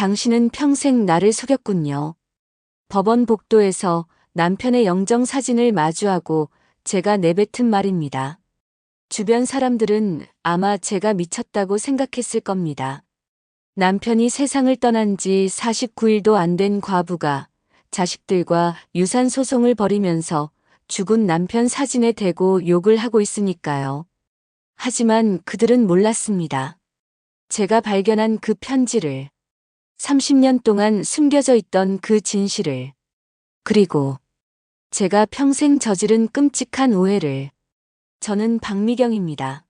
당신은 평생 나를 속였군요. 법원 복도에서 남편의 영정 사진을 마주하고 제가 내뱉은 말입니다. 주변 사람들은 아마 제가 미쳤다고 생각했을 겁니다. 남편이 세상을 떠난 지 49일도 안 된 과부가 자식들과 유산 소송을 벌이면서 죽은 남편 사진에 대고 욕을 하고 있으니까요. 하지만 그들은 몰랐습니다. 제가 발견한 그 편지를, 30년 동안 숨겨져 있던 그 진실을, 그리고 제가 평생 저지른 끔찍한 오해를. 저는 박미경입니다.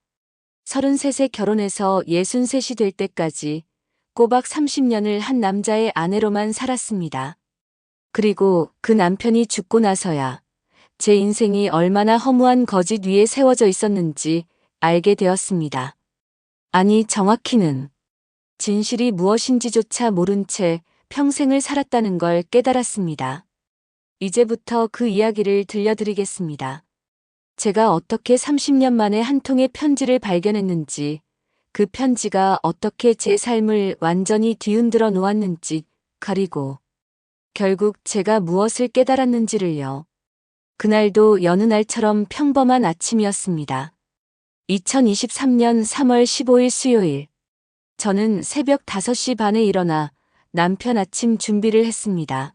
33세 결혼해서 63이 될 때까지 꼬박 30년을 한 남자의 아내로만 살았습니다. 그리고 그 남편이 죽고 나서야 제 인생이 얼마나 허무한 거짓 위에 세워져 있었는지 알게 되었습니다. 아니, 정확히는 진실이 무엇인지조차 모른 채 평생을 살았다는 걸 깨달았습니다. 이제부터 그 이야기를 들려드리겠습니다. 제가 어떻게 30년 만에 한 통의 편지를 발견했는지, 그 편지가 어떻게 제 삶을 완전히 뒤흔들어 놓았는지, 그리고 결국 제가 무엇을 깨달았는지를요. 그날도 여느 날처럼 평범한 아침이었습니다. 2023년 3월 15일 수요일. 저는 새벽 5시 반에 일어나 남편 아침 준비를 했습니다.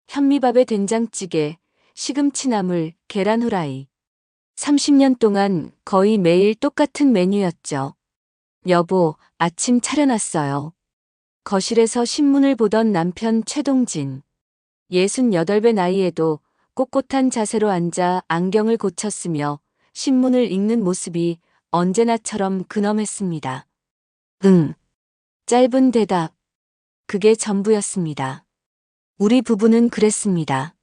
현미밥에 된장찌개, 시금치나물, 계란 후라이. 30년 동안 거의 매일 똑같은 메뉴였죠. 여보, 아침 차려놨어요. 거실에서 신문을 보던 남편 최동진. 68배 나이에도 꼿꼿한 자세로 앉아 안경을 고쳤으며 신문을 읽는 모습이 언제나처럼 근엄했습니다. 응. 짧은 대답. 그게 전부였습니다. 우리 부부는 그랬습니다.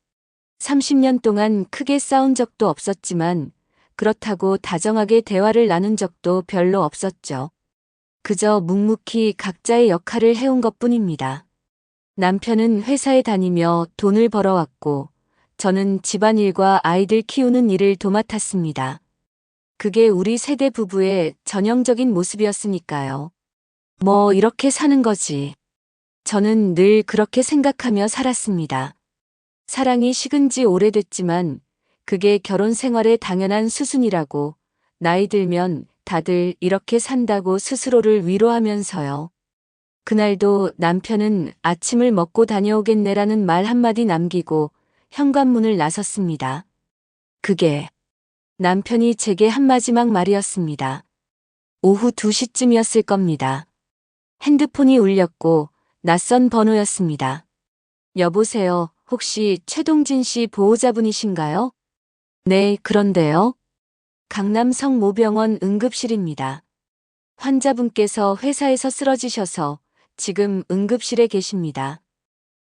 30년 동안 크게 싸운 적도 없었지만 그렇다고 다정하게 대화를 나눈 적도 별로 없었죠. 그저 묵묵히 각자의 역할을 해온 것뿐입니다. 남편은 회사에 다니며 돈을 벌어왔고 저는 집안일과 아이들 키우는 일을 도맡았습니다. 그게 우리 세대 부부의 전형적인 모습이었으니까요. 뭐 이렇게 사는 거지. 저는 늘 그렇게 생각하며 살았습니다. 사랑이 식은 지 오래됐지만 그게 결혼 생활의 당연한 수순이라고, 나이 들면 다들 이렇게 산다고 스스로를 위로하면서요. 그날도 남편은 아침을 먹고 다녀오겠네라는 말 한마디 남기고 현관문을 나섰습니다. 그게 남편이 제게 한 마지막 말이었습니다. 오후 2시쯤이었을 겁니다. 핸드폰이 울렸고 낯선 번호였습니다. 여보세요, 혹시 최동진 씨 보호자분이신가요? 네, 그런데요. 강남 성모병원 응급실입니다. 환자분께서 회사에서 쓰러지셔서 지금 응급실에 계십니다.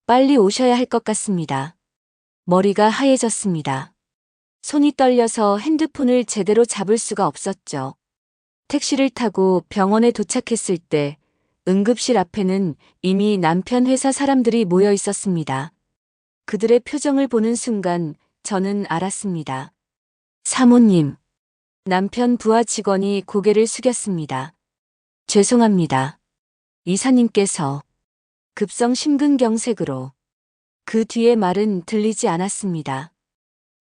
빨리 오셔야 할 것 같습니다. 머리가 하얘졌습니다. 손이 떨려서 핸드폰을 제대로 잡을 수가 없었죠. 택시를 타고 병원에 도착했을 때 응급실 앞에는 이미 남편 회사 사람들이 모여 있었습니다. 그들의 표정을 보는 순간 저는 알았습니다. 사모님. 남편 부하 직원이 고개를 숙였습니다. 죄송합니다. 이사님께서. 급성 심근경색으로. 그 뒤의 말은 들리지 않았습니다.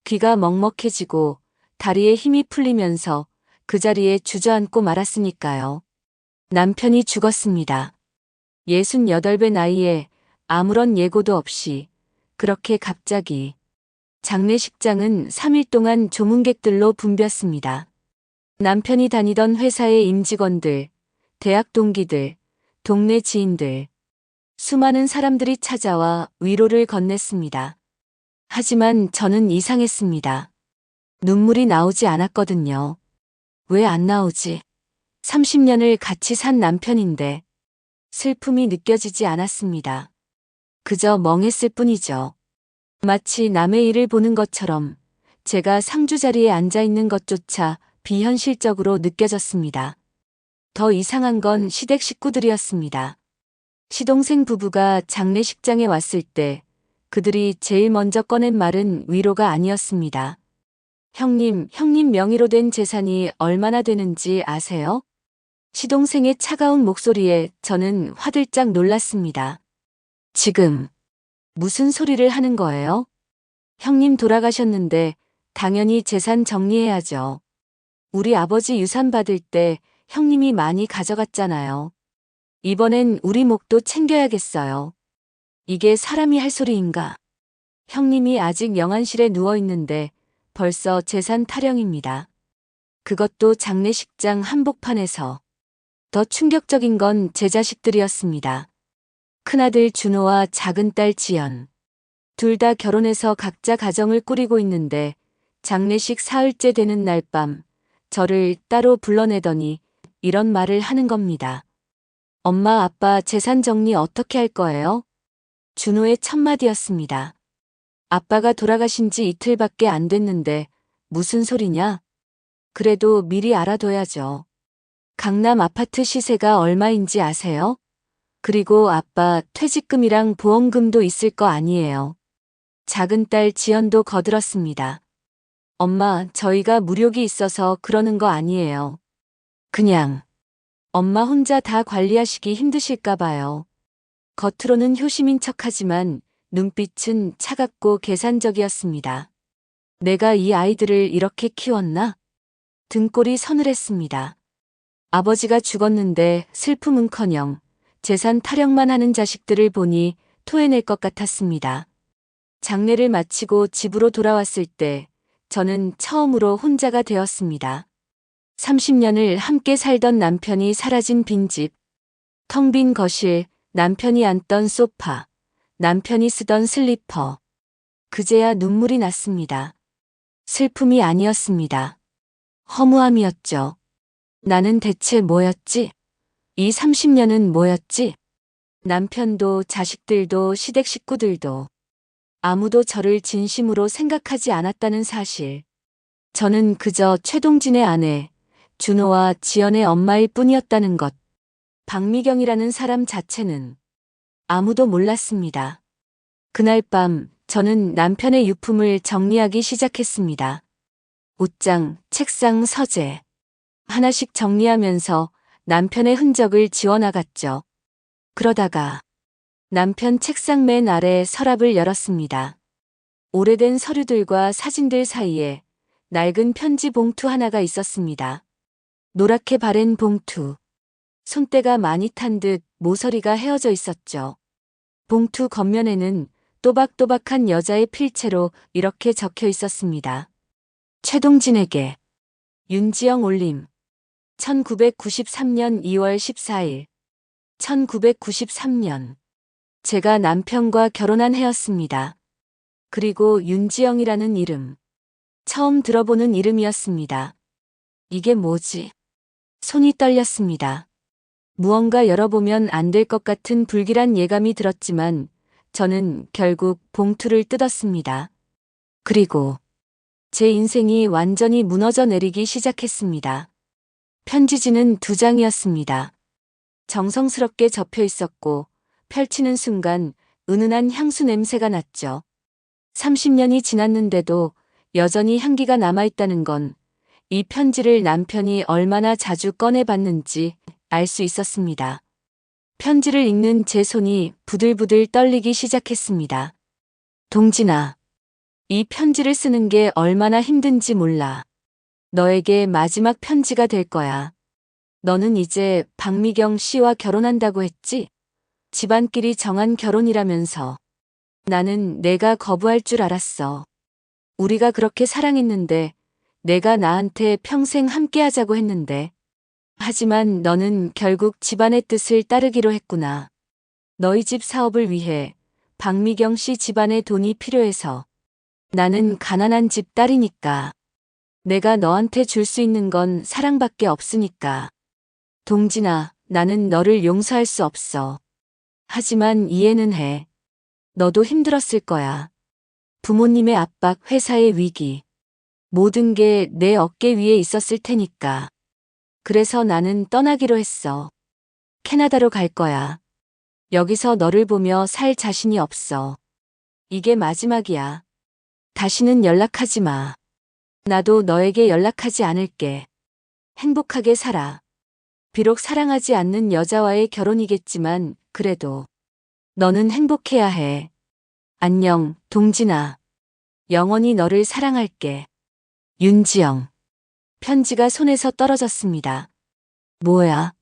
귀가 먹먹해지고 다리에 힘이 풀리면서 그 자리에 주저앉고 말았으니까요. 남편이 죽었습니다. 68배 나이에 아무런 예고도 없이 그렇게 갑자기. 장례식장은 3일 동안 조문객들로 붐볐습니다. 남편이 다니던 회사의 임직원들, 대학 동기들, 동네 지인들, 수많은 사람들이 찾아와 위로를 건넸습니다. 하지만 저는 이상했습니다. 눈물이 나오지 않았거든요. 왜 안 나오지? 30년을 같이 산 남편인데 슬픔이 느껴지지 않았습니다. 그저 멍했을 뿐이죠. 마치 남의 일을 보는 것처럼 제가 상주 자리에 앉아 있는 것조차 비현실적으로 느껴졌습니다. 더 이상한 건 시댁 식구들이었습니다. 시동생 부부가 장례식장에 왔을 때 그들이 제일 먼저 꺼낸 말은 위로가 아니었습니다. 형님 명의로 된 재산이 얼마나 되는지 아세요? 시동생의 차가운 목소리에 저는 화들짝 놀랐습니다. 지금 무슨 소리를 하는 거예요? 형님 돌아가셨는데 당연히 재산 정리해야죠. 우리 아버지 유산 받을 때 형님이 많이 가져갔잖아요. 이번엔 우리 몫도 챙겨야겠어요. 이게 사람이 할 소리인가? 형님이 아직 영안실에 누워 있는데 벌써 재산 타령입니다. 그것도 장례식장 한복판에서. 더 충격적인 건 제 자식들이었습니다. 큰아들 준호와 작은딸 지연. 둘 다 결혼해서 각자 가정을 꾸리고 있는데 장례식 사흘째 되는 날 밤 저를 따로 불러내더니 이런 말을 하는 겁니다. 엄마, 아빠 재산 정리 어떻게 할 거예요? 준호의 첫 마디였습니다. 아빠가 돌아가신 지 이틀밖에 안 됐는데 무슨 소리냐? 그래도 미리 알아둬야죠. 강남 아파트 시세가 얼마인지 아세요? 그리고 아빠 퇴직금이랑 보험금도 있을 거 아니에요. 작은 딸 지연도 거들었습니다. 엄마, 저희가 무력이 있어서 그러는 거 아니에요. 그냥 엄마 혼자 다 관리하시기 힘드실까 봐요. 겉으로는 효심인 척하지만 눈빛은 차갑고 계산적이었습니다. 내가 이 아이들을 이렇게 키웠나? 등골이 서늘했습니다. 아버지가 죽었는데 슬픔은커녕 재산 타령만 하는 자식들을 보니 토해낼 것 같았습니다. 장례를 마치고 집으로 돌아왔을 때 저는 처음으로 혼자가 되었습니다. 30년을 함께 살던 남편이 사라진 빈집, 텅 빈 거실, 남편이 앉던 소파, 남편이 쓰던 슬리퍼. 그제야 눈물이 났습니다. 슬픔이 아니었습니다. 허무함이었죠. 나는 대체 뭐였지? 이 30년은 뭐였지? 남편도 자식들도 시댁 식구들도 아무도 저를 진심으로 생각하지 않았다는 사실. 저는 그저 최동진의 아내, 준호와 지연의 엄마일 뿐이었다는 것. 박미경이라는 사람 자체는 아무도 몰랐습니다. 그날 밤 저는 남편의 유품을 정리하기 시작했습니다. 옷장, 책상, 서재. 하나씩 정리하면서 남편의 흔적을 지워나갔죠. 그러다가 남편 책상 맨 아래 서랍을 열었습니다. 오래된 서류들과 사진들 사이에 낡은 편지 봉투 하나가 있었습니다. 노랗게 바랜 봉투. 손때가 많이 탄 듯 모서리가 헤어져 있었죠. 봉투 겉면에는 또박또박한 여자의 필체로 이렇게 적혀 있었습니다. 최동진에게. 윤지영 올림. 1993년 2월 14일. 1993년. 제가 남편과 결혼한 해였습니다. 그리고 윤지영이라는 이름. 처음 들어보는 이름이었습니다. 이게 뭐지? 손이 떨렸습니다. 무언가 열어보면 안 될 것 같은 불길한 예감이 들었지만 저는 결국 봉투를 뜯었습니다. 그리고 제 인생이 완전히 무너져 내리기 시작했습니다. 편지지는 2장이었습니다. 정성스럽게 접혀 있었고 펼치는 순간 은은한 향수 냄새가 났죠. 30년이 지났는데도 여전히 향기가 남아있다는 건 이 편지를 남편이 얼마나 자주 꺼내봤는지 알 수 있었습니다. 편지를 읽는 제 손이 부들부들 떨리기 시작했습니다. 동진아, 이 편지를 쓰는 게 얼마나 힘든지 몰라. 너에게 마지막 편지가 될 거야. 너는 이제 박미경 씨와 결혼한다고 했지? 집안끼리 정한 결혼이라면서. 나는 내가 거부할 줄 알았어. 우리가 그렇게 사랑했는데, 내가 나한테 평생 함께하자고 했는데. 하지만 너는 결국 집안의 뜻을 따르기로 했구나. 너희 집 사업을 위해 박미경 씨 집안의 돈이 필요해서. 나는 가난한 집 딸이니까. 내가 너한테 줄 수 있는 건 사랑밖에 없으니까. 동진아, 나는 너를 용서할 수 없어. 하지만 이해는 해. 너도 힘들었을 거야. 부모님의 압박, 회사의 위기. 모든 게 내 어깨 위에 있었을 테니까. 그래서 나는 떠나기로 했어. 캐나다로 갈 거야. 여기서 너를 보며 살 자신이 없어. 이게 마지막이야. 다시는 연락하지 마. 나도 너에게 연락하지 않을게. 행복하게 살아. 비록 사랑하지 않는 여자와의 결혼이겠지만 그래도 너는 행복해야 해. 안녕, 동진아. 영원히 너를 사랑할게. 윤지영. 편지가 손에서 떨어졌습니다. 뭐야?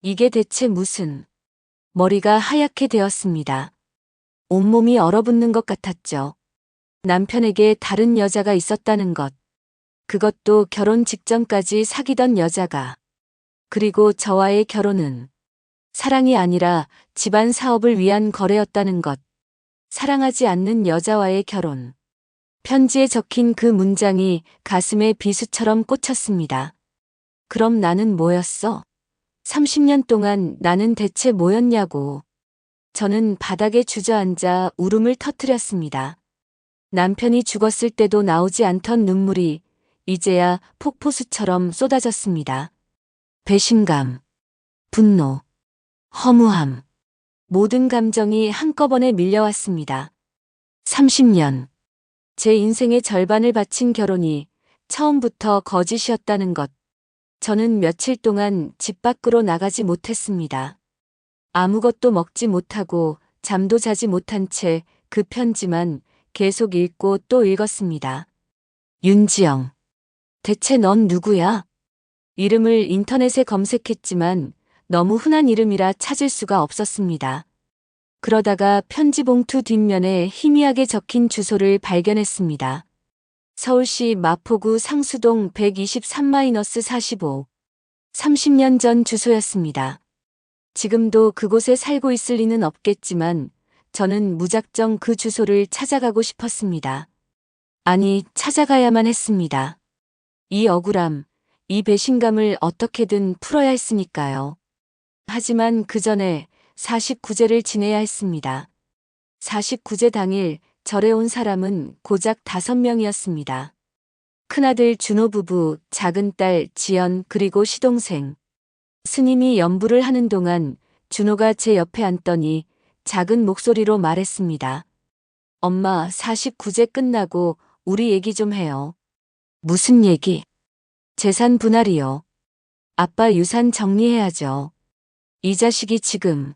이게 대체 무슨. 머리가 하얗게 되었습니다. 온몸이 얼어붙는 것 같았죠. 남편에게 다른 여자가 있었다는 것. 그것도 결혼 직전까지 사귀던 여자가. 그리고 저와의 결혼은 사랑이 아니라 집안 사업을 위한 거래였다는 것. 사랑하지 않는 여자와의 결혼. 편지에 적힌 그 문장이 가슴에 비수처럼 꽂혔습니다. 그럼 나는 뭐였어? 30년 동안 나는 대체 뭐였냐고. 저는 바닥에 주저앉아 울음을 터뜨렸습니다. 남편이 죽었을 때도 나오지 않던 눈물이 이제야 폭포수처럼 쏟아졌습니다. 배신감, 분노, 허무함. 모든 감정이 한꺼번에 밀려왔습니다. 30년. 제 인생의 절반을 바친 결혼이 처음부터 거짓이었다는 것. 저는 며칠 동안 집 밖으로 나가지 못했습니다. 아무것도 먹지 못하고 잠도 자지 못한 채 그 편지만 계속 읽고 또 읽었습니다. 윤지영. 대체 넌 누구야? 이름을 인터넷에 검색했지만 너무 흔한 이름이라 찾을 수가 없었습니다. 그러다가 편지 봉투 뒷면에 희미하게 적힌 주소를 발견했습니다. 서울시 마포구 상수동 123-45. 30년 전 주소였습니다. 지금도 그곳에 살고 있을 리는 없겠지만 저는 무작정 그 주소를 찾아가고 싶었습니다. 아니, 찾아가야만 했습니다. 이 억울함, 이 배신감을 어떻게든 풀어야 했으니까요. 하지만 그 전에 49제를 지내야 했습니다. 49제 당일 절에 온 사람은 고작 5명이었습니다. 큰아들 준호 부부, 작은딸 지연 그리고 시동생. 스님이 연부를 하는 동안 준호가 제 옆에 앉더니 작은 목소리로 말했습니다. 엄마, 49제 끝나고 우리 얘기 좀 해요. 무슨 얘기? 재산 분할이요. 아빠 유산 정리해야죠. 이 자식이 지금.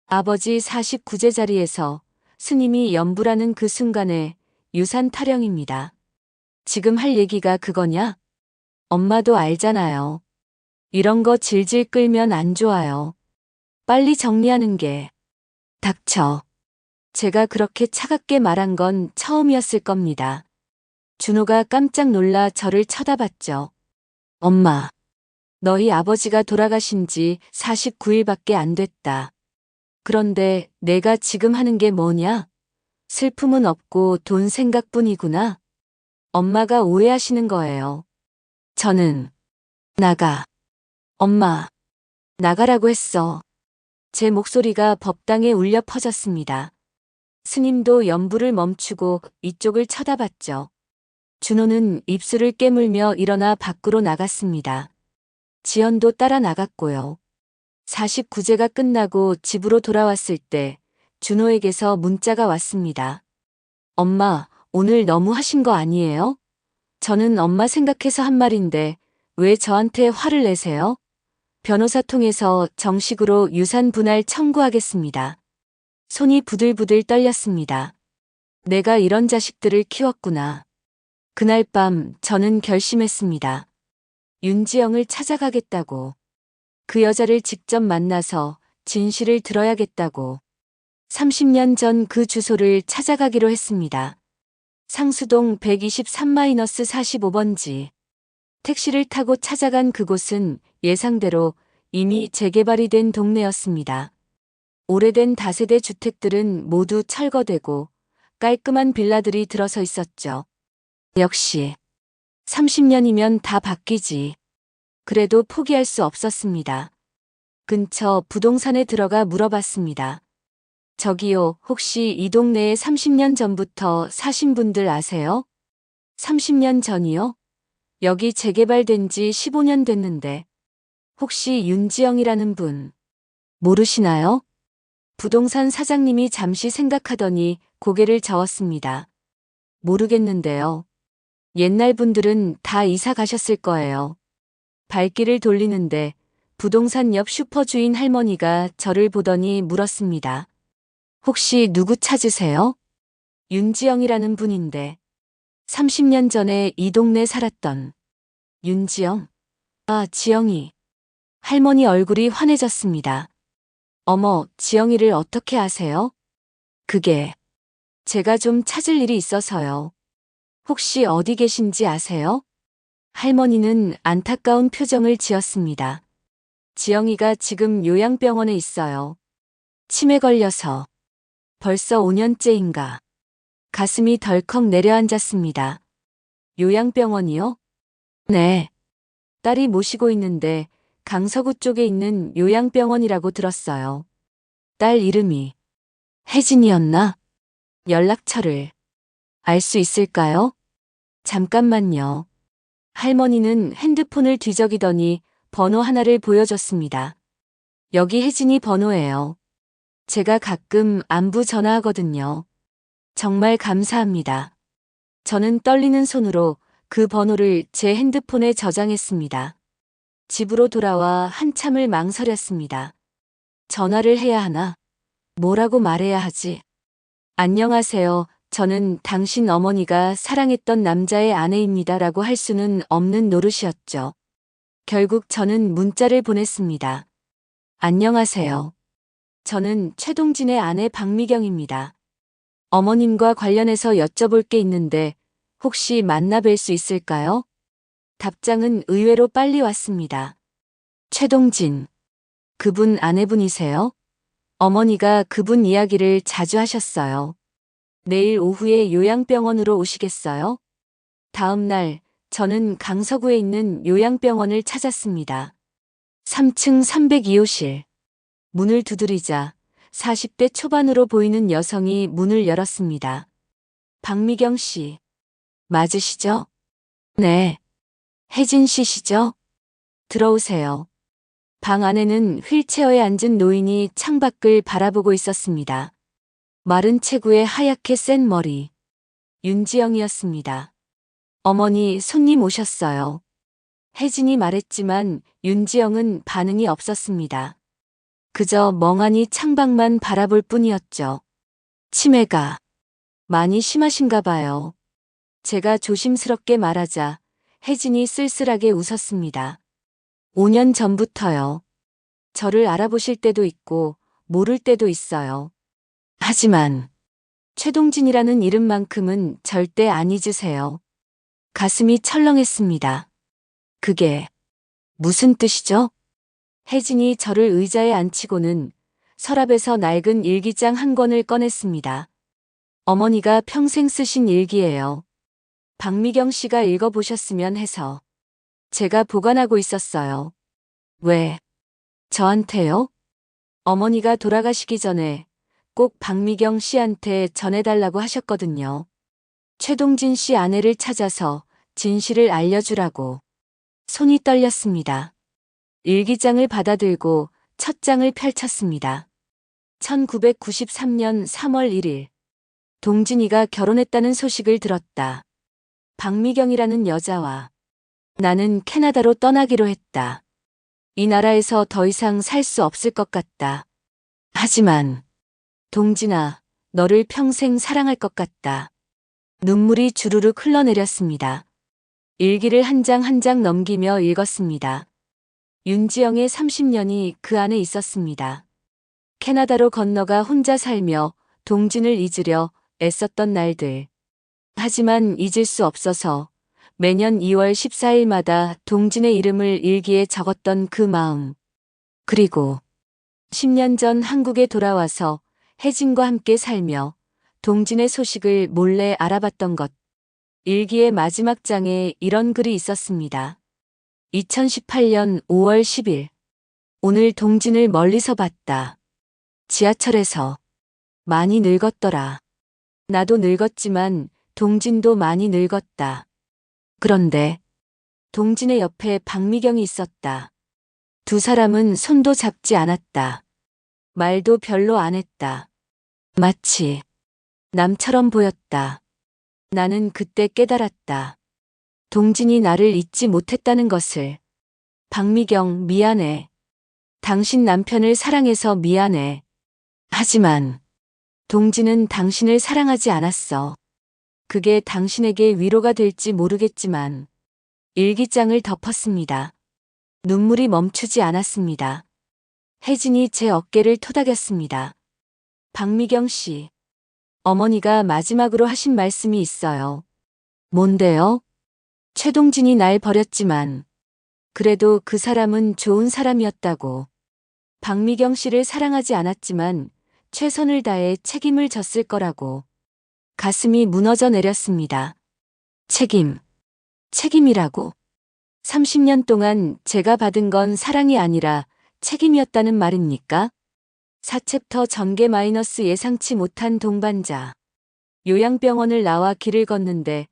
아버지 49제 자리에서 스님이 연부라는 그 순간에 유산 타령입니다. 지금 할 얘기가 그거냐? 엄마도 알잖아요. 이런 거 질질 끌면 안 좋아요. 빨리 정리하는 게. 닥쳐. 제가 그렇게 차갑게 말한 건 처음이었을 겁니다. 준호가 깜짝 놀라 저를 쳐다봤죠. 엄마, 너희 아버지가 돌아가신 지 49일밖에 안 됐다. 그런데 내가 지금 하는 게 뭐냐? 슬픔은 없고 돈 생각뿐이구나. 엄마가 오해하시는 거예요. 저는 나가. 엄마, 나가라고 했어. 제 목소리가 법당에 울려 퍼졌습니다. 스님도 연부를 멈추고 이쪽을 쳐다봤죠. 준호는 입술을 깨물며 일어나 밖으로 나갔습니다. 지연도 따라 나갔고요. 49제가 끝나고 집으로 돌아왔을 때 준호에게서 문자가 왔습니다. 엄마, 오늘 너무 하신 거 아니에요? 저는 엄마 생각해서 한 말인데 왜 저한테 화를 내세요? 변호사 통해서 정식으로 유산 분할 청구하겠습니다. 손이 부들부들 떨렸습니다. 내가 이런 자식들을 키웠구나. 그날 밤 저는 결심했습니다. 윤지영을 찾아가겠다고. 그 여자를 직접 만나서 진실을 들어야겠다고. 30년 전 그 주소를 찾아가기로 했습니다. 상수동 123-45번지. 택시를 타고 찾아간 그곳은 예상대로 이미 재개발이 된 동네였습니다. 오래된 다세대 주택들은 모두 철거되고 깔끔한 빌라들이 들어서 있었죠. 역시 30년이면 다 바뀌지. 그래도 포기할 수 없었습니다. 근처 부동산에 들어가 물어봤습니다. 저기요, 혹시 이 동네에 30년 전부터 사신 분들 아세요? 30년 전이요? 여기 재개발된 지 15년 됐는데. 혹시 윤지영이라는 분 모르시나요? 부동산 사장님이 잠시 생각하더니 고개를 저었습니다. 모르겠는데요. 옛날 분들은 다 이사 가셨을 거예요. 발길을 돌리는데 부동산 옆 슈퍼 주인 할머니가 저를 보더니 물었습니다. 혹시 누구 찾으세요? 윤지영이라는 분인데 30년 전에 이 동네 살았던 윤지영? 아, 지영이. 할머니 얼굴이 환해졌습니다. 어머, 지영이를 어떻게 아세요? 그게 제가 좀 찾을 일이 있어서요. 혹시 어디 계신지 아세요? 할머니는 안타까운 표정을 지었습니다. 지영이가 지금 요양병원에 있어요. 치매 걸려서 벌써 5년째인가. 가슴이 덜컥 내려앉았습니다. 요양병원이요? 네. 딸이 모시고 있는데 강서구 쪽에 있는 요양병원이라고 들었어요. 딸 이름이 혜진이었나? 연락처를 알 수 있을까요? 잠깐만요. 할머니는 핸드폰을 뒤적이더니 번호 하나를 보여줬습니다. 여기 혜진이 번호예요. 제가 가끔 안부 전화하거든요. 정말 감사합니다. 저는 떨리는 손으로 그 번호를 제 핸드폰에 저장했습니다. 집으로 돌아와 한참을 망설였습니다. 전화를 해야 하나? 뭐라고 말해야 하지? 안녕하세요. 저는 당신 어머니가 사랑했던 남자의 아내입니다. 라고 할 수는 없는 노릇이었죠. 결국 저는 문자를 보냈습니다. 안녕하세요. 저는 최동진의 아내 박미경입니다. 어머님과 관련해서 여쭤볼 게 있는데 혹시 만나 뵐 수 있을까요? 답장은 의외로 빨리 왔습니다. 최동진. 그분 아내분이세요? 어머니가 그분 이야기를 자주 하셨어요. 내일 오후에 요양병원으로 오시겠어요? 다음 날 저는 강서구에 있는 요양병원을 찾았습니다. 3층 302호실. 문을 두드리자 40대 초반으로 보이는 여성이 문을 열었습니다. 박미경 씨. 맞으시죠? 네. 혜진 씨시죠? 들어오세요. 방 안에는 휠체어에 앉은 노인이 창밖을 바라보고 있었습니다. 마른 체구에 하얗게 센 머리. 윤지영이었습니다. 어머니, 손님 오셨어요. 혜진이 말했지만 윤지영은 반응이 없었습니다. 그저 멍하니 창밖만 바라볼 뿐이었죠. 치매가 많이 심하신가 봐요. 제가 조심스럽게 말하자 혜진이 쓸쓸하게 웃었습니다. 5년 전부터요. 저를 알아보실 때도 있고 모를 때도 있어요. 하지만 최동진이라는 이름만큼은 절대 안 잊으세요. 가슴이 철렁했습니다. 그게 무슨 뜻이죠? 혜진이 저를 의자에 앉히고는 서랍에서 낡은 일기장 한 권을 꺼냈습니다. 어머니가 평생 쓰신 일기예요. 박미경 씨가 읽어보셨으면 해서 제가 보관하고 있었어요. 왜? 저한테요? 어머니가 돌아가시기 전에 꼭 박미경 씨한테 전해달라고 하셨거든요. 최동진 씨 아내를 찾아서 진실을 알려주라고. 손이 떨렸습니다. 일기장을 받아들고 첫 장을 펼쳤습니다. 1993년 3월 1일. 동진이가 결혼했다는 소식을 들었다. 박미경이라는 여자와 나는 캐나다로 떠나기로 했다. 이 나라에서 더 이상 살 수 없을 것 같다. 하지만 동진아, 너를 평생 사랑할 것 같다. 눈물이 주르륵 흘러내렸습니다. 일기를 한 장 한 장 넘기며 읽었습니다. 윤지영의 30년이 그 안에 있었습니다. 캐나다로 건너가 혼자 살며 동진을 잊으려 애썼던 날들. 하지만 잊을 수 없어서 매년 2월 14일마다 동진의 이름을 일기에 적었던 그 마음. 그리고 10년 전 한국에 돌아와서 혜진과 함께 살며 동진의 소식을 몰래 알아봤던 것. 일기의 마지막 장에 이런 글이 있었습니다. 2018년 5월 10일. 오늘 동진을 멀리서 봤다. 지하철에서. 많이 늙었더라. 나도 늙었지만 동진도 많이 늙었다. 그런데 동진의 옆에 박미경이 있었다. 두 사람은 손도 잡지 않았다. 말도 별로 안 했다. 마치 남처럼 보였다. 나는 그때 깨달았다. 동진이 나를 잊지 못했다는 것을. 박미경, 미안해. 당신 남편을 사랑해서 미안해. 하지만 동지는 당신을 사랑하지 않았어. 그게 당신에게 위로가 될지 모르겠지만 일기장을 덮었습니다. 눈물이 멈추지 않았습니다. 혜진이 제 어깨를 토닥였습니다. 박미경 씨, 어머니가 마지막으로 하신 말씀이 있어요. 뭔데요? 최동진이 날 버렸지만 그래도 그 사람은 좋은 사람이었다고. 박미경 씨를 사랑하지 않았지만 최선을 다해 책임을 졌을 거라고. 가슴이 무너져 내렸습니다. 책임이라고. 30년 동안 제가 받은 건 사랑이 아니라 책임이었다는 말입니까? 4챕터 전개 마이너스 예상치 못한 동반자. 요양병원을 나와 길을 걷는데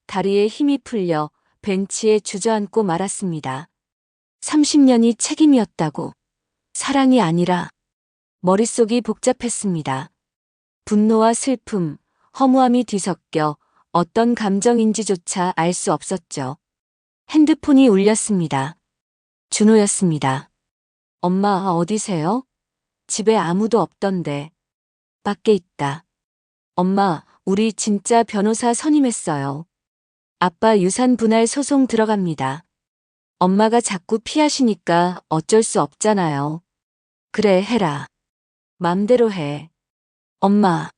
다리에 힘이 풀려 벤치에 주저앉고 말았습니다. 30년이 책임이었다고. 사랑이 아니라. 머릿속이 복잡했습니다. 분노와 슬픔, 허무함이 뒤섞여 어떤 감정인지조차 알 수 없었죠. 핸드폰이 울렸습니다. 준호였습니다. 엄마 어디세요? 집에 아무도 없던데. 밖에 있다. 엄마, 우리 진짜 변호사 선임했어요. 아빠 유산 분할 소송 들어갑니다. 엄마가 자꾸 피하시니까 어쩔 수 없잖아요. 그래, 해라. 맘대로 해. 엄마.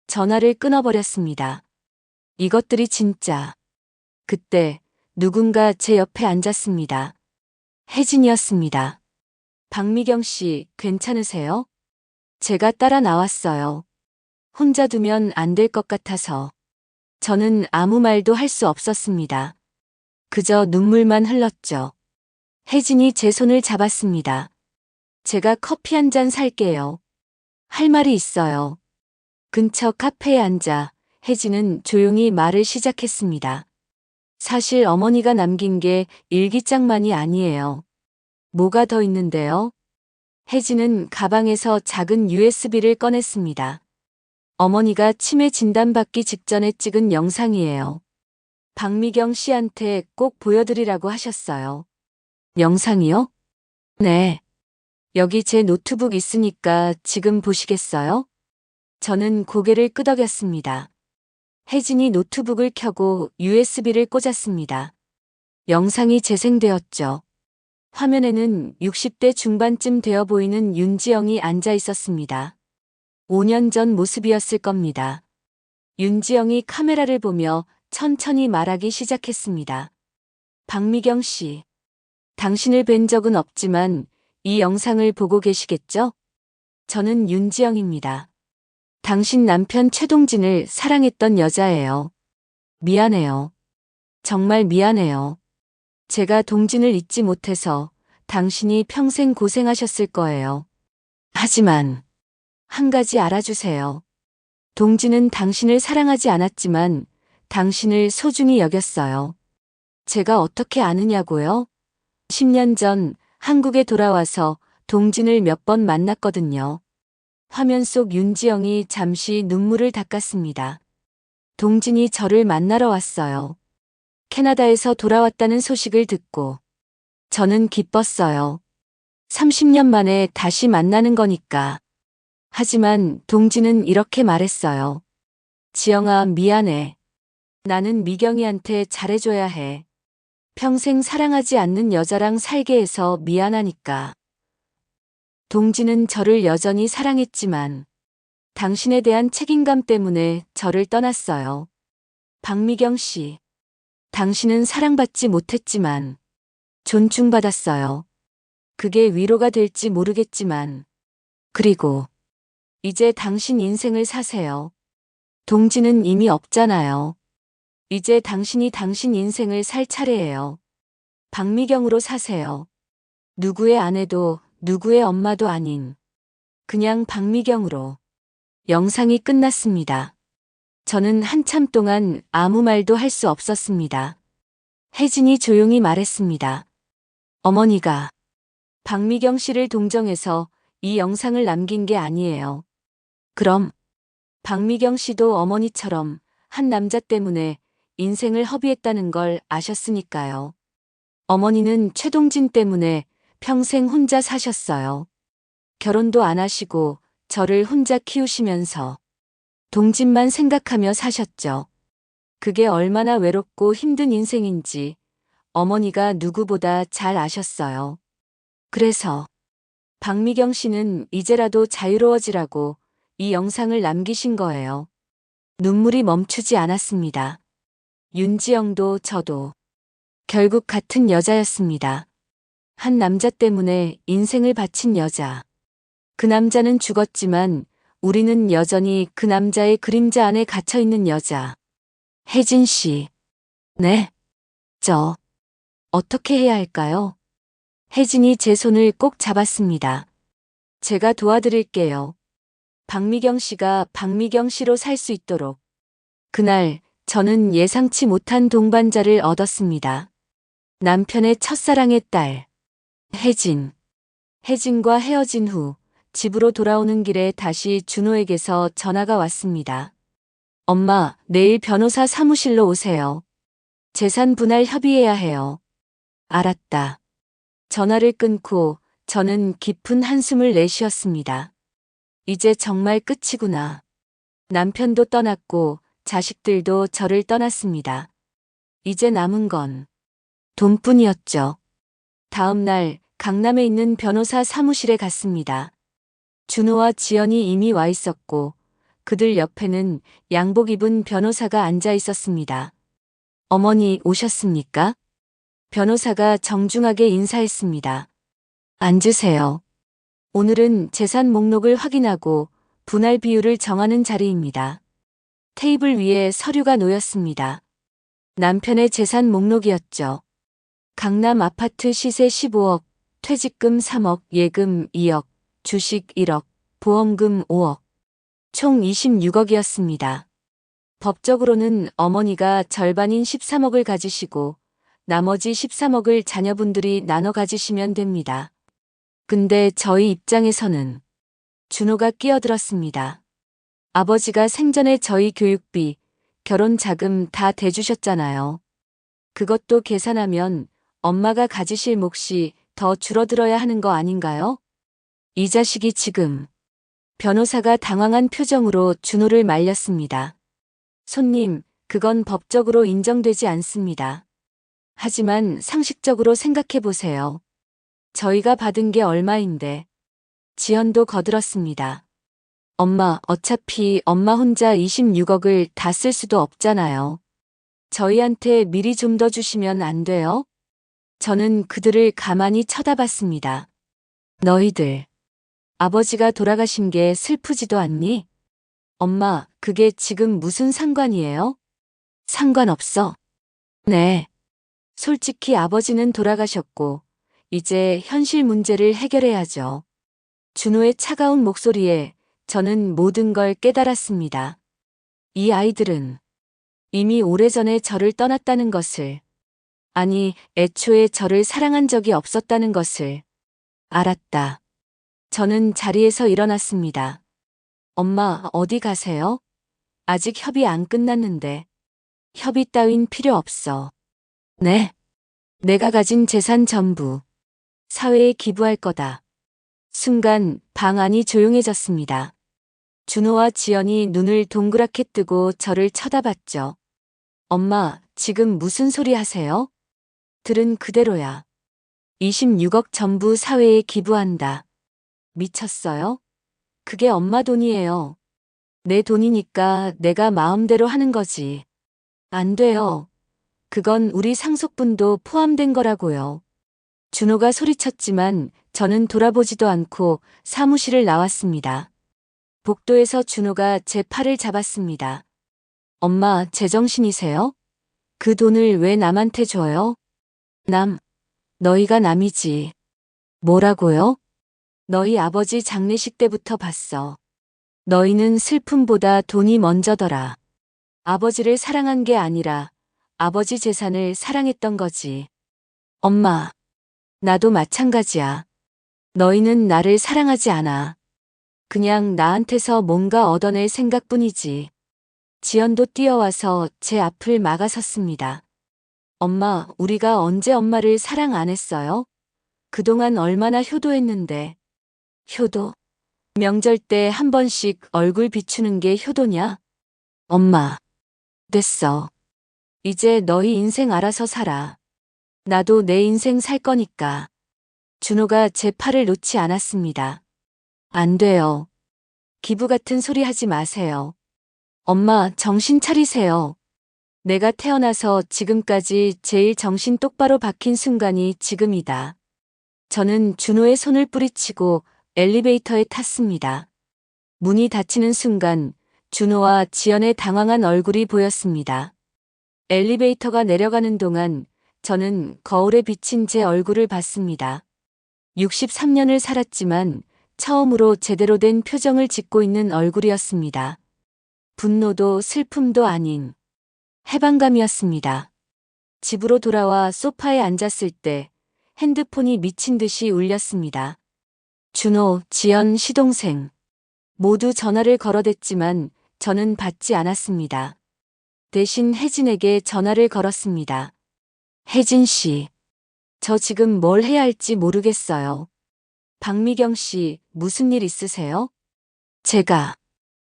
전화를 끊어버렸습니다. 이것들이 진짜. 그때 누군가 제 옆에 앉았습니다. 혜진이었습니다. 박미경 씨, 괜찮으세요? 제가 따라 나왔어요. 혼자 두면 안 될 것 같아서. 저는 아무 말도 할 수 없었습니다. 그저 눈물만 흘렀죠. 혜진이 제 손을 잡았습니다. 제가 커피 한 잔 살게요. 할 말이 있어요. 근처 카페에 앉아 혜진은 조용히 말을 시작했습니다. 사실 어머니가 남긴 게 일기장만이 아니에요. 뭐가 더 있는데요? 혜진은 가방에서 작은 USB를 꺼냈습니다. 어머니가 치매 진단받기 직전에 찍은 영상이에요. 박미경 씨한테 꼭 보여드리라고 하셨어요. 영상이요? 네. 여기 제 노트북 있으니까 지금 보시겠어요? 저는 고개를 끄덕였습니다. 혜진이 노트북을 켜고 USB를 꽂았습니다. 영상이 재생되었죠. 화면에는 60대 중반쯤 되어 보이는 윤지영이 앉아 있었습니다. 5년 전 모습이었을 겁니다. 윤지영이 카메라를 보며 천천히 말하기 시작했습니다. 박미경 씨, 당신을 뵌 적은 없지만 이 영상을 보고 계시겠죠? 저는 윤지영입니다. 당신 남편 최동진을 사랑했던 여자예요. 미안해요. 정말 미안해요. 제가 동진을 잊지 못해서 당신이 평생 고생하셨을 거예요. 하지만 한 가지 알아주세요. 동진은 당신을 사랑하지 않았지만 당신을 소중히 여겼어요. 제가 어떻게 아느냐고요? 10년 전 한국에 돌아와서 동진을 몇 번 만났거든요. 화면 속 윤지영이 잠시 눈물을 닦았습니다. 동진이 저를 만나러 왔어요. 캐나다에서 돌아왔다는 소식을 듣고 저는 기뻤어요. 30년 만에 다시 만나는 거니까. 하지만 동진은 이렇게 말했어요. 지영아, 미안해. 나는 미경이한테 잘해줘야 해. 평생 사랑하지 않는 여자랑 살게 해서 미안하니까. 동진은 저를 여전히 사랑했지만 당신에 대한 책임감 때문에 저를 떠났어요. 박미경 씨, 당신은 사랑받지 못했지만 존중받았어요. 그게 위로가 될지 모르겠지만. 그리고 이제 당신 인생을 사세요. 동진은 이미 없잖아요. 이제 당신이 당신 인생을 살 차례예요. 박미경으로 사세요. 누구의 아내도 누구의 엄마도 아닌 그냥 박미경으로. 영상이 끝났습니다. 저는 한참 동안 아무 말도 할 수 없었습니다. 혜진이 조용히 말했습니다. 어머니가 박미경 씨를 동정해서 이 영상을 남긴 게 아니에요. 그럼 박미경 씨도 어머니처럼 한 남자 때문에 인생을 허비했다는 걸 아셨으니까요. 어머니는 최동진 때문에 평생 혼자 사셨어요. 결혼도 안 하시고 저를 혼자 키우시면서 돈 집만 생각하며 사셨죠. 그게 얼마나 외롭고 힘든 인생인지 어머니가 누구보다 잘 아셨어요. 그래서 박미경 씨는 이제라도 자유로워지라고 이 영상을 남기신 거예요. 눈물이 멈추지 않았습니다. 윤지영도 저도 결국 같은 여자였습니다. 한 남자 때문에 인생을 바친 여자. 그 남자는 죽었지만 우리는 여전히 그 남자의 그림자 안에 갇혀 있는 여자. 혜진 씨. 네. 저 어떻게 해야 할까요? 혜진이 제 손을 꼭 잡았습니다. 제가 도와드릴게요. 박미경 씨가 박미경 씨로 살 수 있도록. 그날 저는 예상치 못한 동반자를 얻었습니다. 남편의 첫사랑의 딸. 혜진. 혜진과 헤어진 후 집으로 돌아오는 길에 다시 준호에게서 전화가 왔습니다. 엄마, 내일 변호사 사무실로 오세요. 재산 분할 협의해야 해요. 알았다. 전화를 끊고 저는 깊은 한숨을 내쉬었습니다. 이제 정말 끝이구나. 남편도 떠났고 자식들도 저를 떠났습니다. 이제 남은 건 돈뿐이었죠. 다음 날 강남에 있는 변호사 사무실에 갔습니다. 준호와 지연이 이미 와 있었고 그들 옆에는 양복 입은 변호사가 앉아 있었습니다. 어머니 오셨습니까? 변호사가 정중하게 인사했습니다. 앉으세요. 오늘은 재산 목록을 확인하고 분할 비율을 정하는 자리입니다. 테이블 위에 서류가 놓였습니다. 남편의 재산 목록이었죠. 강남 아파트 시세 15억, 퇴직금 3억, 예금 2억, 주식 1억, 보험금 5억, 총 26억이었습니다. 법적으로는 어머니가 절반인 13억을 가지시고 나머지 13억을 자녀분들이 나눠 가지시면 됩니다. 근데 저희 입장에서는 준호가 끼어들었습니다. 아버지가 생전에 저희 교육비, 결혼 자금 다 대주셨잖아요. 그것도 계산하면 엄마가 가지실 몫이 더 줄어들어야 하는 거 아닌가요? 이 자식이 지금. 변호사가 당황한 표정으로 준호를 말렸습니다. 손님, 그건 법적으로 인정되지 않습니다. 하지만 상식적으로 생각해 보세요. 저희가 받은 게 얼마인데. 지연도 거들었습니다. 엄마, 어차피 엄마 혼자 26억을 다 쓸 수도 없잖아요. 저희한테 미리 좀 더 주시면 안 돼요? 저는 그들을 가만히 쳐다봤습니다. 너희들, 아버지가 돌아가신 게 슬프지도 않니? 엄마, 그게 지금 무슨 상관이에요? 상관없어. 네. 솔직히 아버지는 돌아가셨고, 이제 현실 문제를 해결해야죠. 준호의 차가운 목소리에 저는 모든 걸 깨달았습니다. 이 아이들은 이미 오래전에 저를 떠났다는 것을, 아니, 애초에 저를 사랑한 적이 없었다는 것을 알았다. 저는 자리에서 일어났습니다. 엄마, 어디 가세요? 아직 협의 안 끝났는데. 협의 따윈 필요 없어. 네. 내가 가진 재산 전부 사회에 기부할 거다. 순간 방 안이 조용해졌습니다. 준호와 지연이 눈을 동그랗게 뜨고 저를 쳐다봤죠. 엄마, 지금 무슨 소리 하세요? 들은 그대로야. 26억 전부 사회에 기부한다. 미쳤어요? 그게 엄마 돈이에요. 내 돈이니까 내가 마음대로 하는 거지. 안 돼요. 그건 우리 상속분도 포함된 거라고요. 준호가 소리쳤지만 저는 돌아보지도 않고 사무실을 나왔습니다. 복도에서 준호가 제 팔을 잡았습니다. 엄마, 제정신이세요? 그 돈을 왜 남한테 줘요? 너희가 남이지. 뭐라고요? 너희 아버지 장례식 때부터 봤어. 너희는 슬픔보다 돈이 먼저더라. 아버지를 사랑한 게 아니라 아버지 재산을 사랑했던 거지. 엄마, 나도 마찬가지야. 너희는 나를 사랑하지 않아. 그냥 나한테서 뭔가 얻어낼 생각뿐이지. 지연도 뛰어와서 제 앞을 막아섰습니다. 엄마, 우리가 언제 엄마를 사랑 안 했어요? 그동안 얼마나 효도했는데. 효도? 명절 때 한 번씩 얼굴 비추는 게 효도냐? 엄마, 됐어. 이제 너희 인생 알아서 살아. 나도 내 인생 살 거니까. 준호가 제 팔을 놓지 않았습니다. 안 돼요. 기부 같은 소리 하지 마세요. 엄마, 정신 차리세요. 내가 태어나서 지금까지 제일 정신 똑바로 박힌 순간이 지금이다. 저는 준호의 손을 뿌리치고 엘리베이터에 탔습니다. 문이 닫히는 순간 준호와 지연의 당황한 얼굴이 보였습니다. 엘리베이터가 내려가는 동안 저는 거울에 비친 제 얼굴을 봤습니다. 63년을 살았지만 처음으로 제대로 된 표정을 짓고 있는 얼굴이었습니다. 분노도 슬픔도 아닌 해방감이었습니다. 집으로 돌아와 소파에 앉았을 때 핸드폰이 미친 듯이 울렸습니다. 준호, 지연, 시동생 모두 전화를 걸어댔지만 저는 받지 않았습니다. 대신 혜진에게 전화를 걸었습니다. 혜진 씨, 저 지금 뭘 해야 할지 모르겠어요. 박미경 씨, 무슨 일 있으세요? 제가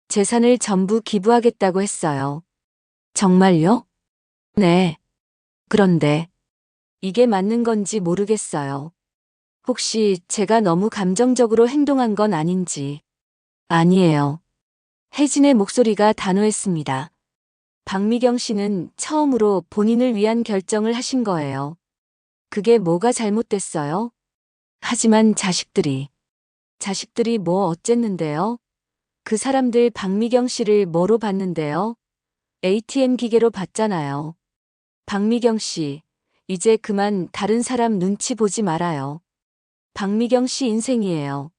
재산을 전부 기부하겠다고 했어요. 정말요? 네. 그런데 이게 맞는 건지 모르겠어요. 혹시 제가 너무 감정적으로 행동한 건 아닌지. 아니에요. 혜진의 목소리가 단호했습니다. 박미경 씨는 처음으로 본인을 위한 결정을 하신 거예요. 그게 뭐가 잘못됐어요? 하지만 자식들이 뭐 어쨌는데요? 그 사람들 박미경 씨를 뭐로 봤는데요? ATM 기계로 봤잖아요. 박미경 씨, 이제 그만 다른 사람 눈치 보지 말아요. 박미경 씨 인생이에요.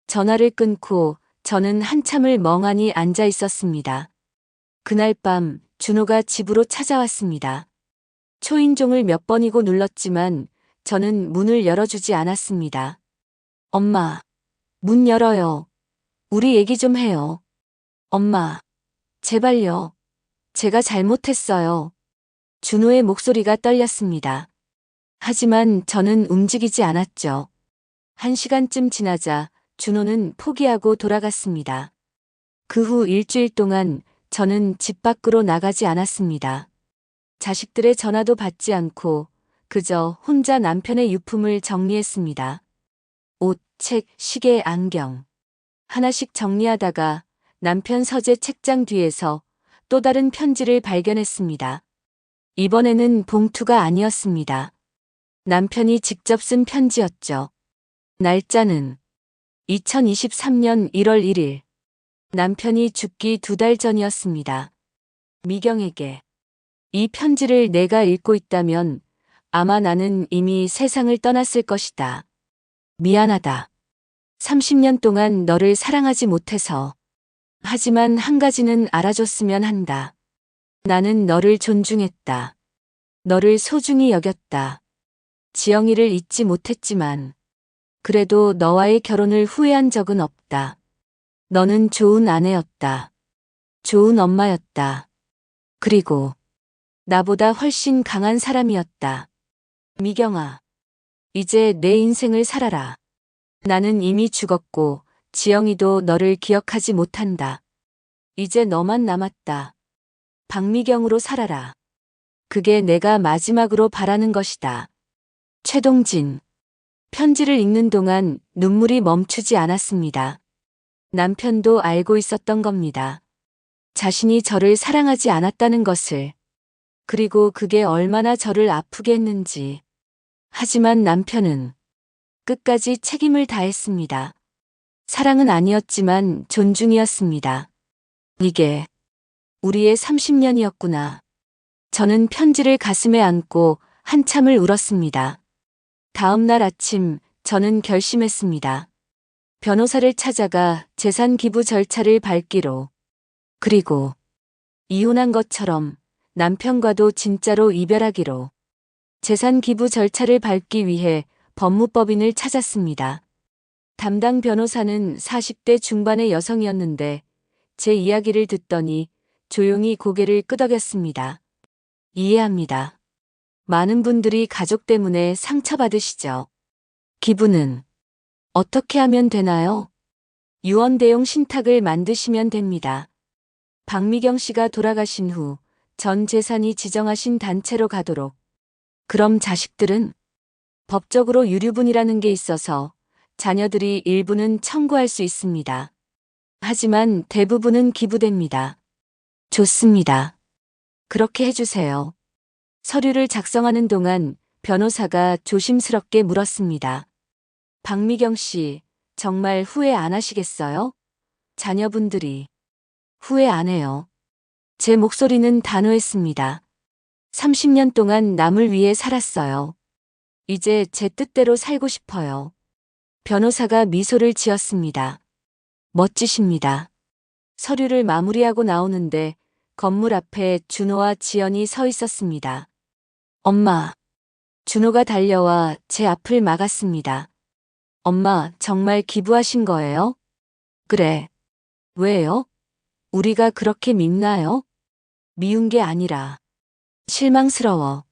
전화를 끊고 저는 한참을 멍하니 앉아 있었습니다. 그날 밤 준호가 집으로 찾아왔습니다. 초인종을 몇 번이고 눌렀지만 저는 문을 열어주지 않았습니다. 엄마, 문 열어요. 우리 얘기 좀 해요. 엄마, 제발요. 제가 잘못했어요. 준호의 목소리가 떨렸습니다. 하지만 저는 움직이지 않았죠. 1시간쯤 지나자 준호는 포기하고 돌아갔습니다. 그 후 일주일 동안 저는 집 밖으로 나가지 않았습니다. 자식들의 전화도 받지 않고 그저 혼자 남편의 유품을 정리했습니다. 옷, 책, 시계, 안경. 하나씩 정리하다가 남편 서재 책장 뒤에서 또 다른 편지를 발견했습니다. 이번에는 봉투가 아니었습니다. 남편이 직접 쓴 편지였죠. 날짜는 2023년 1월 1일. 남편이 죽기 2달 전이었습니다. 미경에게. 이 편지를 내가 읽고 있다면 아마 나는 이미 세상을 떠났을 것이다. 미안하다. 30년 동안 너를 사랑하지 못해서. 하지만 한 가지는 알아줬으면 한다. 나는 너를 존중했다. 너를 소중히 여겼다. 지영이를 잊지 못했지만 그래도 너와의 결혼을 후회한 적은 없다. 너는 좋은 아내였다. 좋은 엄마였다. 그리고 나보다 훨씬 강한 사람이었다. 미경아, 이제 내 인생을 살아라. 나는 이미 죽었고 지영이도 너를 기억하지 못한다. 이제 너만 남았다. 박미경으로 살아라. 그게 내가 마지막으로 바라는 것이다. 최동진. 편지를 읽는 동안 눈물이 멈추지 않았습니다. 남편도 알고 있었던 겁니다. 자신이 저를 사랑하지 않았다는 것을. 그리고 그게 얼마나 저를 아프게 했는지. 하지만 남편은 끝까지 책임을 다했습니다. 사랑은 아니었지만 존중이었습니다. 이게 우리의 30년이었구나. 저는 편지를 가슴에 안고 한참을 울었습니다. 다음 날 아침 저는 결심했습니다. 변호사를 찾아가 재산 기부 절차를 밟기로. 그리고 이혼한 것처럼 남편과도 진짜로 이별하기로. 재산 기부 절차를 밟기 위해 법무법인을 찾았습니다. 담당 변호사는 40대 중반의 여성이었는데 제 이야기를 듣더니 조용히 고개를 끄덕였습니다. 이해합니다. 많은 분들이 가족 때문에 상처받으시죠. 기부는 어떻게 하면 되나요? 유언대용 신탁을 만드시면 됩니다. 박미경 씨가 돌아가신 후 전 재산이 지정하신 단체로 가도록. 그럼 자식들은? 법적으로 유류분이라는 게 있어서 자녀들이 일부는 청구할 수 있습니다. 하지만 대부분은 기부됩니다. 좋습니다. 그렇게 해주세요. 서류를 작성하는 동안 변호사가 조심스럽게 물었습니다. 박미경 씨, 정말 후회 안 하시겠어요? 자녀분들이. 후회 안 해요. 제 목소리는 단호했습니다. 30년 동안 남을 위해 살았어요. 이제 제 뜻대로 살고 싶어요. 변호사가 미소를 지었습니다. 멋지십니다. 서류를 마무리하고 나오는데 건물 앞에 준호와 지연이 서 있었습니다. 엄마. 준호가 달려와 제 앞을 막았습니다. 엄마, 정말 기부하신 거예요? 그래. 왜요? 우리가 그렇게 밉나요? 미운 게 아니라 실망스러워.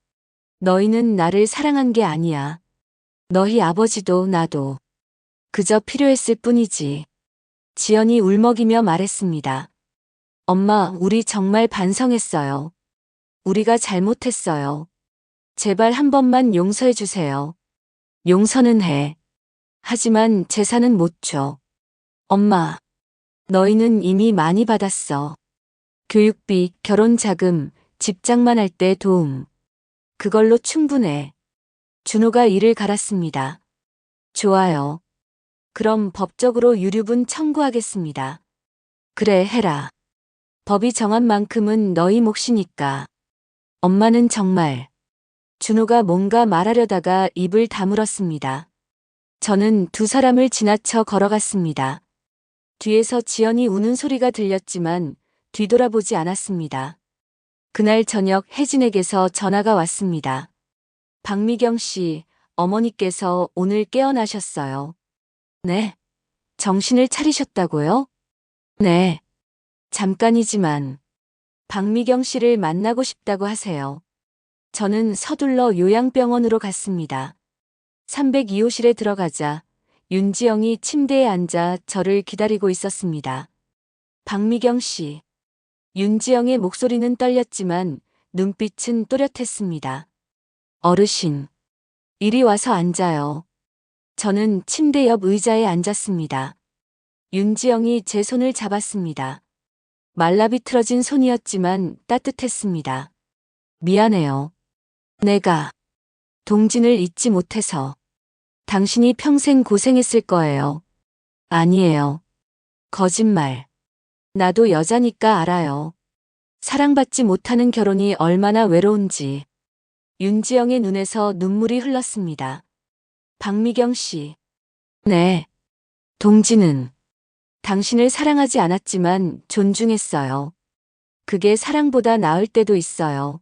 너희는 나를 사랑한 게 아니야. 너희 아버지도 나도 그저 필요했을 뿐이지. 지연이 울먹이며 말했습니다. 엄마, 우리 정말 반성했어요. 우리가 잘못했어요. 제발 한 번만 용서해 주세요. 용서는 해. 하지만 재산은 못 줘. 엄마, 너희는 이미 많이 받았어. 교육비, 결혼 자금, 집장만 할 때 도움. 그걸로 충분해. 준호가 이를 갈았습니다. 좋아요. 그럼 법적으로 유류분 청구하겠습니다. 그래, 해라. 법이 정한 만큼은 너희 몫이니까. 엄마는 정말. 준호가 뭔가 말하려다가 입을 다물었습니다. 저는 두 사람을 지나쳐 걸어갔습니다. 뒤에서 지연이 우는 소리가 들렸지만 뒤돌아보지 않았습니다. 그날 저녁 혜진에게서 전화가 왔습니다. 박미경 씨, 어머니께서 오늘 깨어나셨어요. 네? 정신을 차리셨다고요? 네. 잠깐이지만 박미경 씨를 만나고 싶다고 하세요. 저는 서둘러 요양병원으로 갔습니다. 302호실에 들어가자 윤지영이 침대에 앉아 저를 기다리고 있었습니다. 박미경 씨. 윤지영의 목소리는 떨렸지만 눈빛은 또렷했습니다. 어르신. 이리 와서 앉아요. 저는 침대 옆 의자에 앉았습니다. 윤지영이 제 손을 잡았습니다. 말라비틀어진 손이었지만 따뜻했습니다. 미안해요. 내가 동진을 잊지 못해서. 당신이 평생 고생했을 거예요. 아니에요. 거짓말. 나도 여자니까 알아요. 사랑받지 못하는 결혼이 얼마나 외로운지. 윤지영의 눈에서 눈물이 흘렀습니다. 박미경 씨. 네. 동진은 당신을 사랑하지 않았지만 존중했어요. 그게 사랑보다 나을 때도 있어요.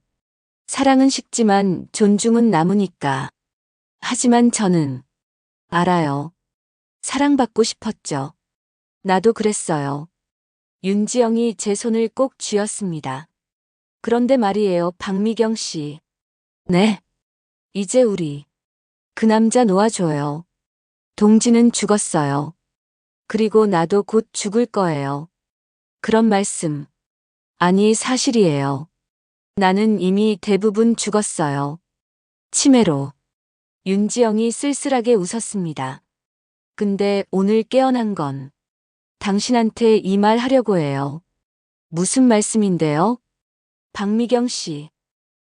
사랑은 식지만 존중은 남으니까. 하지만 저는 알아요. 사랑받고 싶었죠. 나도 그랬어요. 윤지영이 제 손을 꼭 쥐었습니다. 그런데 말이에요, 박미경 씨. 네. 이제 우리 그 남자 놓아줘요. 동진은 죽었어요. 그리고 나도 곧 죽을 거예요. 그런 말씀. 아니, 사실이에요. 나는 이미 대부분 죽었어요. 치매로. 윤지영이 쓸쓸하게 웃었습니다. 근데 오늘 깨어난 건 당신한테 이 말 하려고 해요. 무슨 말씀인데요? 박미경 씨.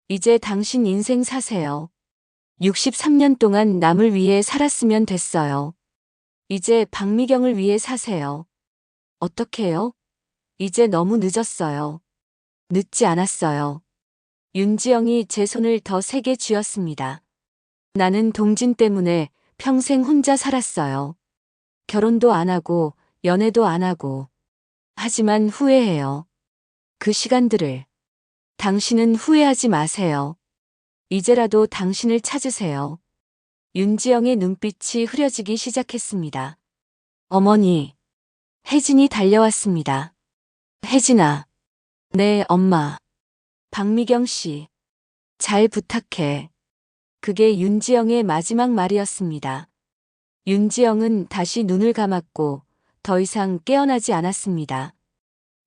이제 당신 인생 사세요. 63년 동안 남을 위해 살았으면 됐어요. 이제 박미경을 위해 사세요. 어떡해요? 이제 너무 늦었어요. 늦지 않았어요. 윤지영이 제 손을 더 세게 쥐었습니다. 나는 동진 때문에 평생 혼자 살았어요. 결혼도 안 하고 연애도 안 하고. 하지만 후회해요. 그 시간들을. 당신은 후회하지 마세요. 이제라도 당신을 찾으세요. 윤지영의 눈빛이 흐려지기 시작했습니다. 어머니. 혜진이 달려왔습니다. 혜진아. 네, 엄마. 박미경 씨. 잘 부탁해. 그게 윤지영의 마지막 말이었습니다. 윤지영은 다시 눈을 감았고 더 이상 깨어나지 않았습니다.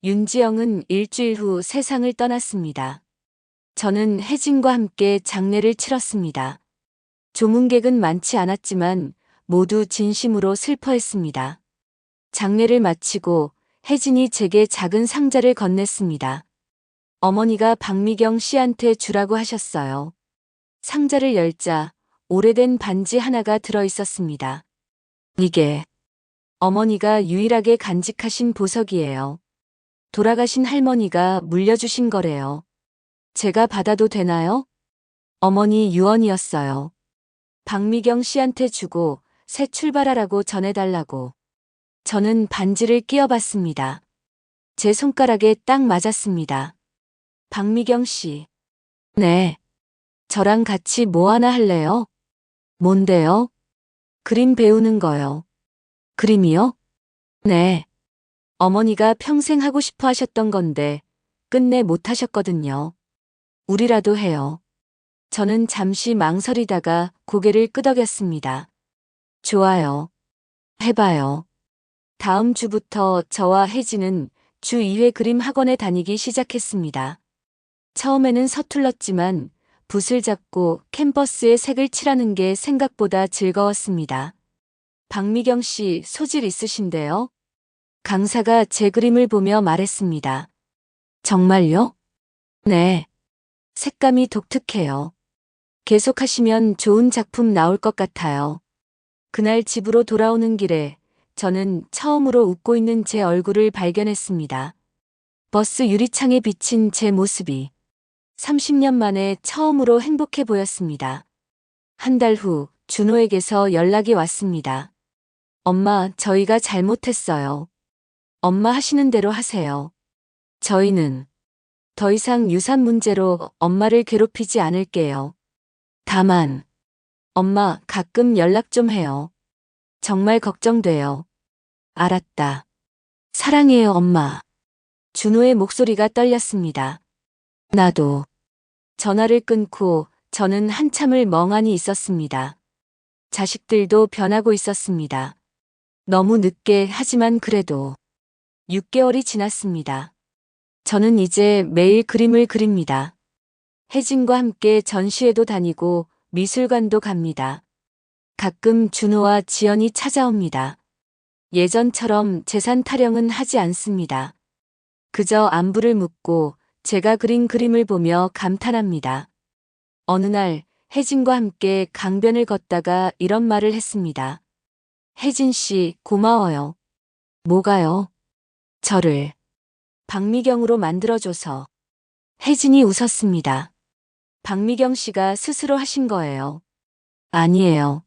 윤지영은 일주일 후 세상을 떠났습니다. 저는 혜진과 함께 장례를 치렀습니다. 조문객은 많지 않았지만 모두 진심으로 슬퍼했습니다. 장례를 마치고 혜진이 제게 작은 상자를 건넸습니다. 어머니가 박미경 씨한테 주라고 하셨어요. 상자를 열자 오래된 반지 하나가 들어 있었습니다. 이게 어머니가 유일하게 간직하신 보석이에요. 돌아가신 할머니가 물려주신 거래요. 제가 받아도 되나요? 어머니 유언이었어요. 박미경 씨한테 주고 새 출발하라고 전해달라고. 저는 반지를 끼워봤습니다. 제 손가락에 딱 맞았습니다. 박미경 씨. 네. 저랑 같이 뭐 하나 할래요? 뭔데요? 그림 배우는 거요. 그림이요? 네. 어머니가 평생 하고 싶어 하셨던 건데 끝내 못 하셨거든요. 우리라도 해요. 저는 잠시 망설이다가 고개를 끄덕였습니다. 좋아요. 해봐요. 다음 주부터 저와 혜진은 주 2회 그림 학원에 다니기 시작했습니다. 처음에는 서툴렀지만 붓을 잡고 캔버스에 색을 칠하는 게 생각보다 즐거웠습니다. 박미경 씨 소질 있으신데요? 강사가 제 그림을 보며 말했습니다. 정말요? 네. 색감이 독특해요. 계속하시면 좋은 작품 나올 것 같아요. 그날 집으로 돌아오는 길에 저는 처음으로 웃고 있는 제 얼굴을 발견했습니다. 버스 유리창에 비친 제 모습이 30년 만에 처음으로 행복해 보였습니다. 한 달 후 준호에게서 연락이 왔습니다. 엄마, 저희가 잘못했어요. 엄마 하시는 대로 하세요. 저희는 더 이상 유산 문제로 엄마를 괴롭히지 않을게요. 다만, 엄마 가끔 연락 좀 해요. 정말 걱정돼요. 알았다. 사랑해요, 엄마. 준호의 목소리가 떨렸습니다. 나도. 전화를 끊고 저는 한참을 멍하니 있었습니다. 자식들도 변하고 있었습니다. 너무 늦게 하지만 그래도 6개월이 지났습니다. 저는 이제 매일 그림을 그립니다. 혜진과 함께 전시회도 다니고 미술관도 갑니다. 가끔 준호와 지연이 찾아옵니다. 예전처럼 재산 타령은 하지 않습니다. 그저 안부를 묻고 제가 그린 그림을 보며 감탄합니다. 어느 날 혜진과 함께 강변을 걷다가 이런 말을 했습니다. 혜진 씨, 고마워요. 뭐가요? 저를 박미경으로 만들어줘서. 혜진이 웃었습니다. 박미경 씨가 스스로 하신 거예요. 아니에요.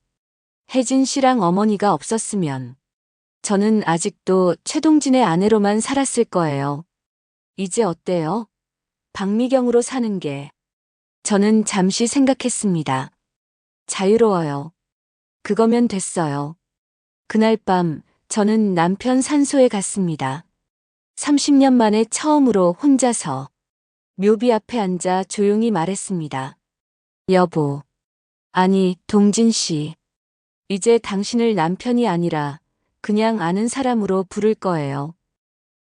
혜진 씨랑 어머니가 없었으면 저는 아직도 최동진의 아내로만 살았을 거예요. 이제 어때요? 박미경으로 사는 게. 저는 잠시 생각했습니다. 자유로워요. 그거면 됐어요. 그날 밤 저는 남편 산소에 갔습니다. 30년 만에 처음으로 혼자서 묘비 앞에 앉아 조용히 말했습니다. 여보. 아니, 동진 씨. 이제 당신을 남편이 아니라 그냥 아는 사람으로 부를 거예요.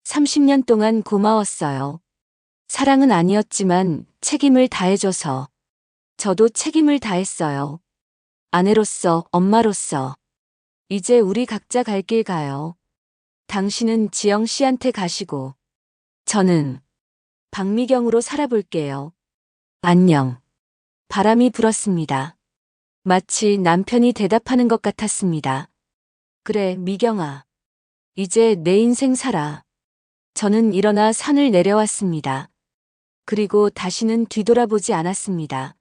30년 동안 고마웠어요. 사랑은 아니었지만 책임을 다해줘서. 저도 책임을 다했어요. 아내로서, 엄마로서. 이제 우리 각자 갈 길 가요. 당신은 지영 씨한테 가시고 저는 박미경으로 살아볼게요. 안녕. 바람이 불었습니다. 마치 남편이 대답하는 것 같았습니다. 그래, 미경아. 이제 내 인생 살아. 저는 일어나 산을 내려왔습니다. 그리고 다시는 뒤돌아보지 않았습니다.